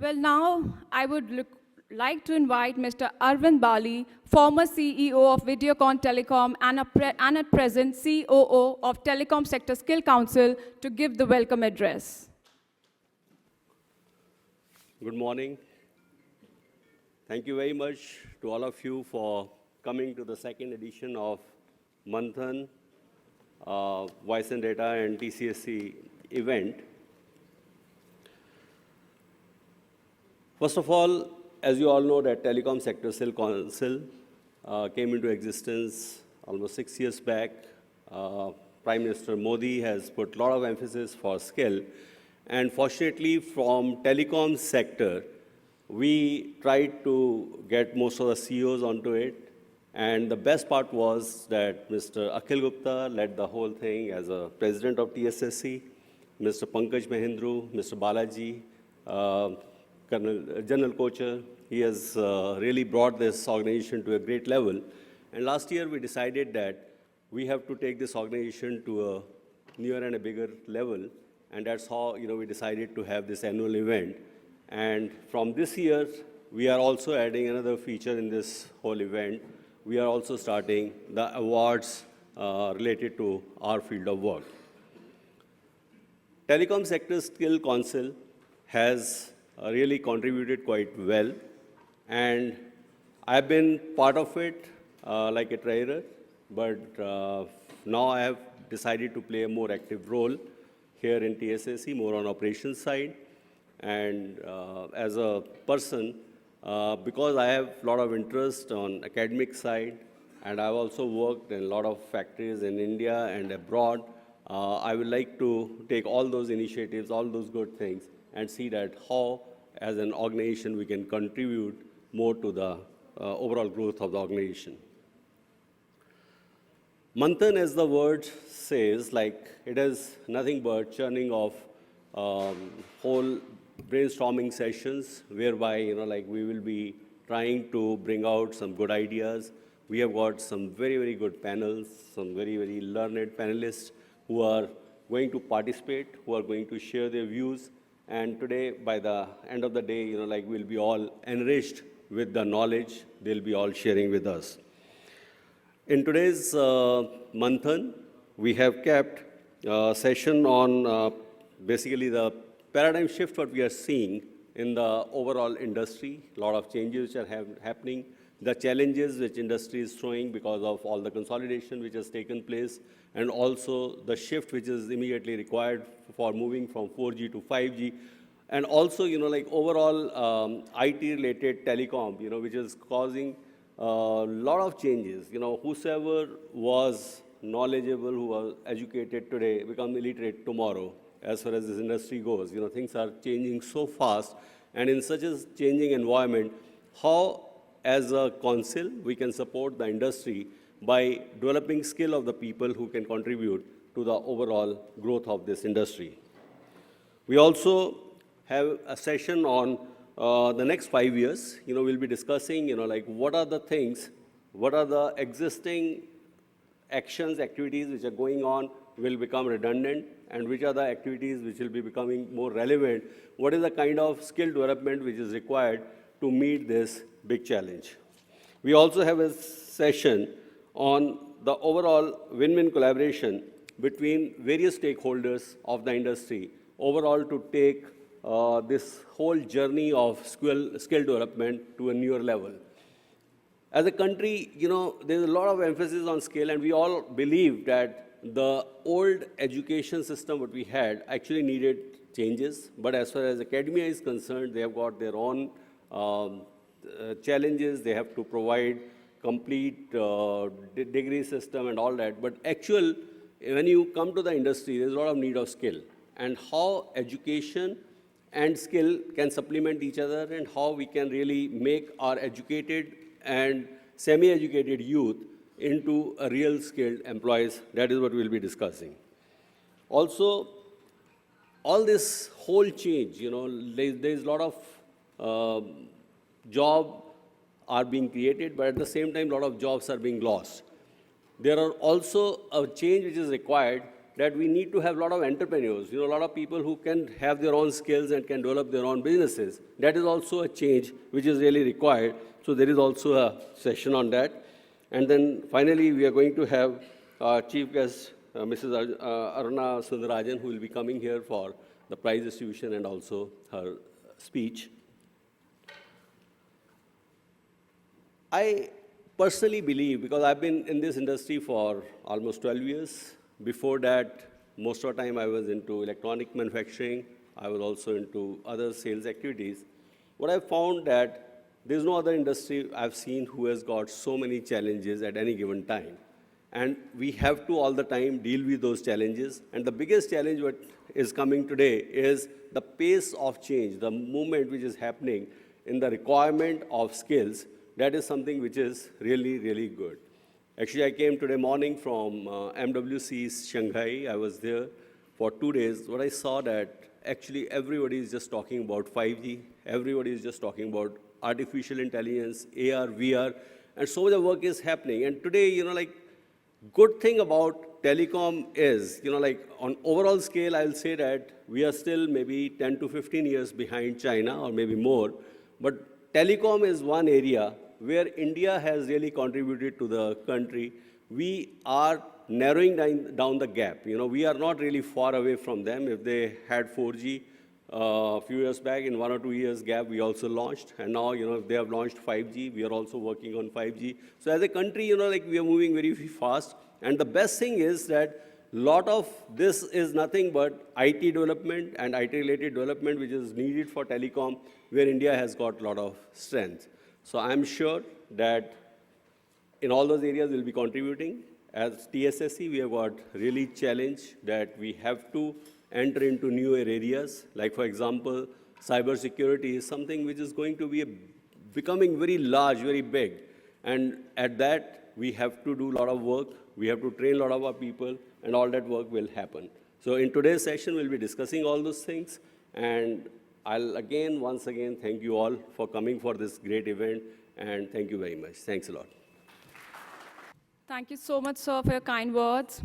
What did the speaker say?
Well, now I would like to invite Mr. Arvind Bali, former CEO of Videocon Telecom and at present COO of Telecom Sector Skill Council, to give the welcome address. Good morning. Thank you very much to all of you for coming to the second edition of Manthan Voice and Data and TCSC event. First of all, as you all know, that Telecom Sector Skill Council came into existence almost 6 years back. Prime Minister Modi has put a lot of emphasis for skill. And fortunately, from telecom sector, we tried to get most of the CEOs onto it. And the best part was that Mr. Akhil Gupta led the whole thing as a president of TSSC, Mr. Pankaj Mahindru, Mr. Balaji, General Kocher. He has really brought this organization to a great level. And last year, we decided that we have to take this organization to a newer and a bigger level. And that's how we decided to have this annual event. And from this year, we are also adding another feature in this whole event. We are also starting the awards related to our field of work. Telecom Sector Skill Council has really contributed quite well. And I've been part of it like a trainer, but now I have decided to play a more active role here in TSSC, more on operations side. And as a person, because I have a lot of interest on academic side, and I've also worked in a lot of factories in India and abroad, I would like to take all those initiatives, all those good things, and see that how, as an organization, we can contribute more to the overall growth of the organization. Manthan, as the word says, like it is nothing but churning of whole brainstorming sessions whereby, we will be trying to bring out some good ideas. We have got some very, very good panels, some very, very learned panelists who are going to participate, who are going to share their views. And today, by the end of the day, we'll be all enriched with the knowledge they'll be all sharing with us. In today's Manthan, we have kept a session on basically the paradigm shift what we are seeing in the overall industry, a lot of changes which are happening, the challenges which industry is throwing because of all the consolidation which has taken place, and also the shift which is immediately required for moving from 4G to 5G, and also, overall IT-related telecom, which is causing a lot of changes. Whosoever was knowledgeable, who was educated today, become illiterate tomorrow, as far as this industry goes. Things are changing so fast, and in such a changing environment, how, as a council, we can support the industry by developing skill of the people who can contribute to the overall growth of this industry. We also have a session on the next 5 years. We'll be discussing, what are the things, what are the existing actions, activities which are going on will become redundant, and which are the activities which will be becoming more relevant. What is the kind of skill development which is required to meet this big challenge? We also have a session on the overall win-win collaboration between various stakeholders of the industry, overall to take this whole journey of skill development to a newer level. As a country, there's a lot of emphasis on skill, and we all believe that the old education system what we had actually needed changes. But as far as academia is concerned, they have got their own challenges. They have to provide complete degree system and all that. But when you come to the industry, there's a lot of need of skill. And how education and skill can supplement each other, and how we can really make our educated and semi-educated youth into a real skilled employees. That is what we'll be discussing. Also, all this whole change, there's a lot of job are being created, but at the same time, a lot of jobs are being lost. There are also a change which is required that we need to have a lot of entrepreneurs, a lot of people who can have their own skills and can develop their own businesses. That is also a change which is really required. So there is also a session on that. And then finally, we are going to have our chief guest, Mrs. Aruna Sundarajan, who will be coming here for the prize distribution and also her speech. I personally believe, because I've been in this industry for almost 12 years. Before that, most of the time I was into electronic manufacturing. I was also into other sales activities. What I found that there's no other industry I've seen who has got so many challenges at any given time. And we have to all the time deal with those challenges. And the biggest challenge what is coming today is the pace of change, the movement which is happening in the requirement of skills. That is something which is really, really good. Actually, I came today morning from MWC Shanghai. I was there for 2 days. What I saw that actually everybody is just talking about 5G. Everybody is just talking about artificial intelligence, AR, VR, and so much of work is happening. And today, good thing about telecom is, on overall scale, I'll say that we are still maybe 10 to 15 years behind China or maybe more. But telecom is one area where India has really contributed to the country. We are narrowing down the gap. We are not really far away from them. If they had 4G a few years back, in 1 or 2 years gap, we also launched. And now, if they have launched 5G, we are also working on 5G. So as a country, we are moving very fast. And the best thing is that lot of this is nothing but IT development and IT-related development, which is needed for telecom, where India has got a lot of strength. So I'm sure that in all those areas we'll be contributing. As TSSC, we have got really challenge that we have to enter into newer areas. Like, for example, cybersecurity is something which is going to be becoming very large, very big. And at that, we have to do a lot of work. We have to train a lot of our people, and all that work will happen. So in today's session, we'll be discussing all those things. And I'll once again, thank you all for coming for this great event. And thank you very much. Thanks a lot. Thank you so much, sir, for your kind words.